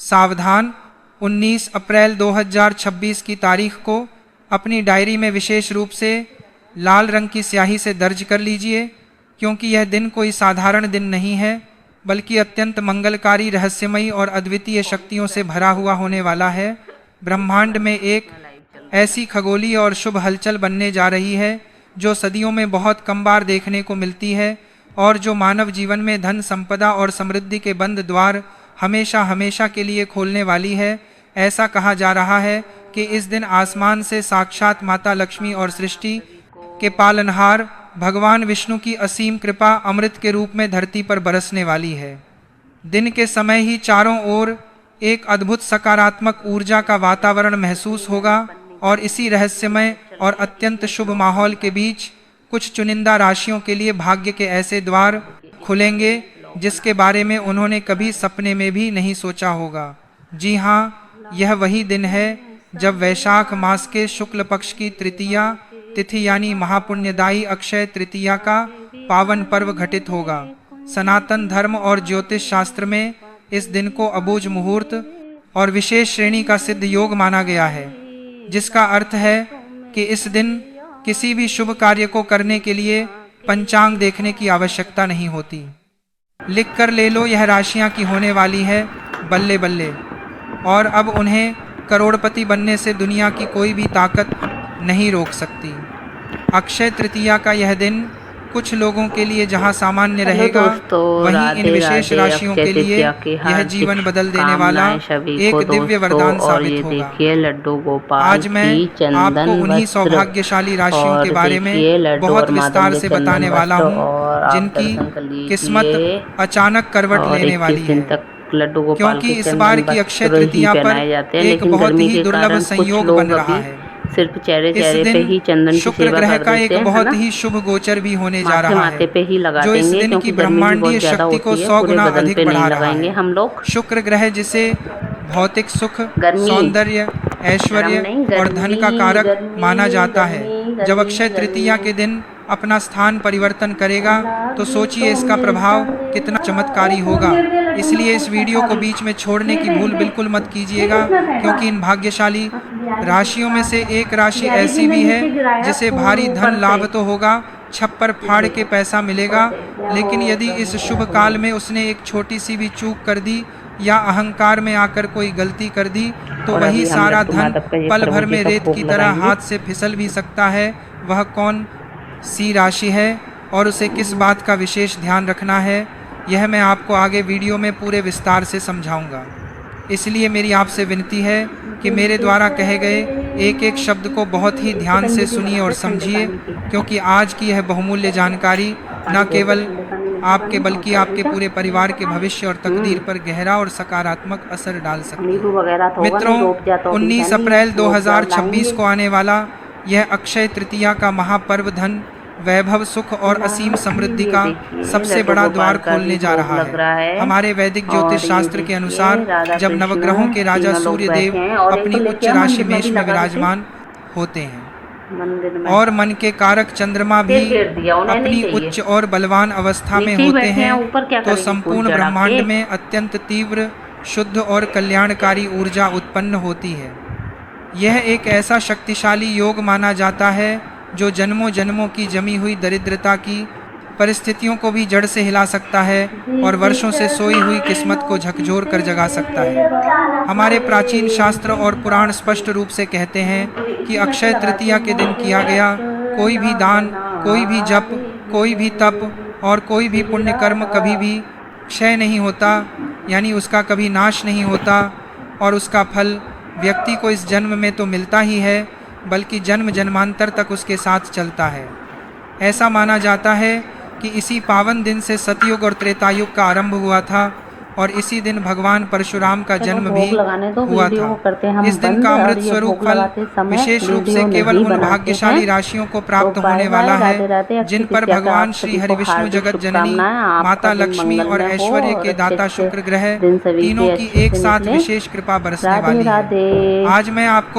सावधान, 19 अप्रैल 2026 की तारीख को अपनी डायरी में विशेष रूप से लाल रंग की स्याही से दर्ज कर लीजिए, क्योंकि यह दिन कोई साधारण दिन नहीं है, बल्कि अत्यंत मंगलकारी, रहस्यमयी और अद्वितीय शक्तियों से भरा हुआ होने वाला है। ब्रह्मांड में एक ऐसी खगोलीय और शुभ हलचल बनने जा रही है जो सदियों में बहुत कम बार देखने को मिलती है, और जो मानव जीवन में धन, संपदा और समृद्धि के बंद द्वार हमेशा हमेशा के लिए खोलने वाली है। ऐसा कहा जा रहा है कि इस दिन आसमान से साक्षात माता लक्ष्मी और सृष्टि के पालनहार भगवान विष्णु की असीम कृपा अमृत के रूप में धरती पर बरसने वाली है। दिन के समय ही चारों ओर एक अद्भुत सकारात्मक ऊर्जा का वातावरण महसूस होगा, और इसी रहस्यमय और अत्यंत शुभ माहौल के बीच कुछ चुनिंदा राशियों के लिए भाग्य के ऐसे द्वार खुलेंगे जिसके बारे में उन्होंने कभी सपने में भी नहीं सोचा होगा। जी हाँ, यह वही दिन है जब वैशाख मास के शुक्ल पक्ष की तृतीया तिथि यानी महापुण्यदायी अक्षय तृतीया का पावन पर्व घटित होगा। सनातन धर्म और ज्योतिष शास्त्र में इस दिन को अबूझ मुहूर्त और विशेष श्रेणी का सिद्ध योग माना गया है, जिसका अर्थ है कि इस दिन किसी भी शुभ कार्य को करने के लिए पंचांग देखने की आवश्यकता नहीं होती। लिख कर ले लो, यह राशियां की होने वाली है बल्ले बल्ले, और अब उन्हें करोड़पति बनने से दुनिया की कोई भी ताकत नहीं रोक सकती। अक्षय तृतीया का यह दिन कुछ लोगों के लिए जहां सामान्य रहेगा, वहीं इन विशेष राशियों के लिए यह जीवन बदल देने वाला एक दिव्य वरदान साबित होगा। आज मैं आपको उन्हीं सौभाग्यशाली राशियों के बारे में बहुत विस्तार से बताने वाला हूं, जिनकी किस्मत अचानक करवट लेने वाली है, क्योंकि इस बार की अक्षय तृतीया पर एक बहुत ही दुर्लभ संयोग बन रहा है। सिर्फ चेहरे पे ही चंदन की शुक्र ग्रह का एक बहुत ही शुभ गोचर भी होने जा रहा है, जो इस दिन की ब्रह्मांडीय शक्ति को 100 गुना अधिक बढ़ा रहा है। हम लोग शुक्र ग्रह जिसे भौतिक सुख, सौंदर्य, ऐश्वर्य और धन का कारक माना जाता है, जब अक्षय तृतीया के दिन अपना स्थान परिवर्तन करेगा तो सोचिए इसका प्रभाव कितना चमत्कारी होगा। इसलिए इस वीडियो को बीच में छोड़ने की भूल बिल्कुल मत कीजिएगा, क्योंकि इन भाग्यशाली राशियों में से एक राशि ऐसी भी है जिसे भारी धन लाभ तो होगा, छप्पर फाड़ के पैसा मिलेगा, लेकिन यदि इस शुभ काल में उसने एक छोटी सी भी चूक कर दी या अहंकार में आकर कोई गलती कर दी तो वही सारा धन पल भर में रेत की तरह हाथ से फिसल भी सकता है। वह कौन सी राशि है और उसे किस बात का विशेष ध्यान रखना है, यह मैं आपको आगे वीडियो में पूरे विस्तार से समझाऊंगा। इसलिए मेरी आपसे विनती है कि मेरे द्वारा कहे गए एक एक शब्द को बहुत ही ध्यान से सुनिए और समझिए, क्योंकि आज की यह बहुमूल्य जानकारी न केवल आपके बल्कि आपके पूरे परिवार के भविष्य और तकदीर पर गहरा और सकारात्मक असर डाल सकती है। मित्रों, 19 अप्रैल 2026 को आने वाला यह अक्षय तृतीया का महापर्व धन, वैभव, सुख और असीम समृद्धि का सबसे बड़ा द्वार खोलने जा रहा है। हमारे वैदिक ज्योतिष शास्त्र के अनुसार जब नवग्रहों के राजा सूर्य देव अपनी उच्च राशि मेष में विराजमान होते हैं और मन के कारक चंद्रमा भी अपनी उच्च और बलवान अवस्था में होते हैं, तो संपूर्ण ब्रह्मांड में अत्यंत तीव्र, शुद्ध और कल्याणकारी ऊर्जा उत्पन्न होती है। यह एक ऐसा शक्तिशाली योग माना जाता है जो जन्मों जन्मों की जमी हुई दरिद्रता की परिस्थितियों को भी जड़ से हिला सकता है और वर्षों से सोई हुई किस्मत को झकझोर कर जगा सकता है। हमारे प्राचीन शास्त्र और पुराण स्पष्ट रूप से कहते हैं कि अक्षय तृतीया के दिन किया गया कोई भी दान, कोई भी जप, कोई भी तप और कोई भी पुण्य कर्म कभी भी क्षय नहीं होता, यानी उसका कभी नाश नहीं होता, और उसका फल व्यक्ति को इस जन्म में तो मिलता ही है, बल्कि जन्म जन्मांतर तक उसके साथ चलता है। ऐसा माना जाता है कि इसी पावन दिन से सतयुग और त्रेतायुग का आरंभ हुआ था, और इसी दिन भगवान परशुराम का जन्म भी हुआ था। इस दिन का अमृत स्वरूप फल विशेष रूप से केवल उन भाग्यशाली राशियों को प्राप्त होने वाला है जिन पर भगवान श्री हरि विष्णु जगत जननी माता लक्ष्मी और ऐश्वर्य के दाता शुक्र ग्रह तीनों की एक साथ विशेष कृपा बरसने वाली है। आज मैं आपको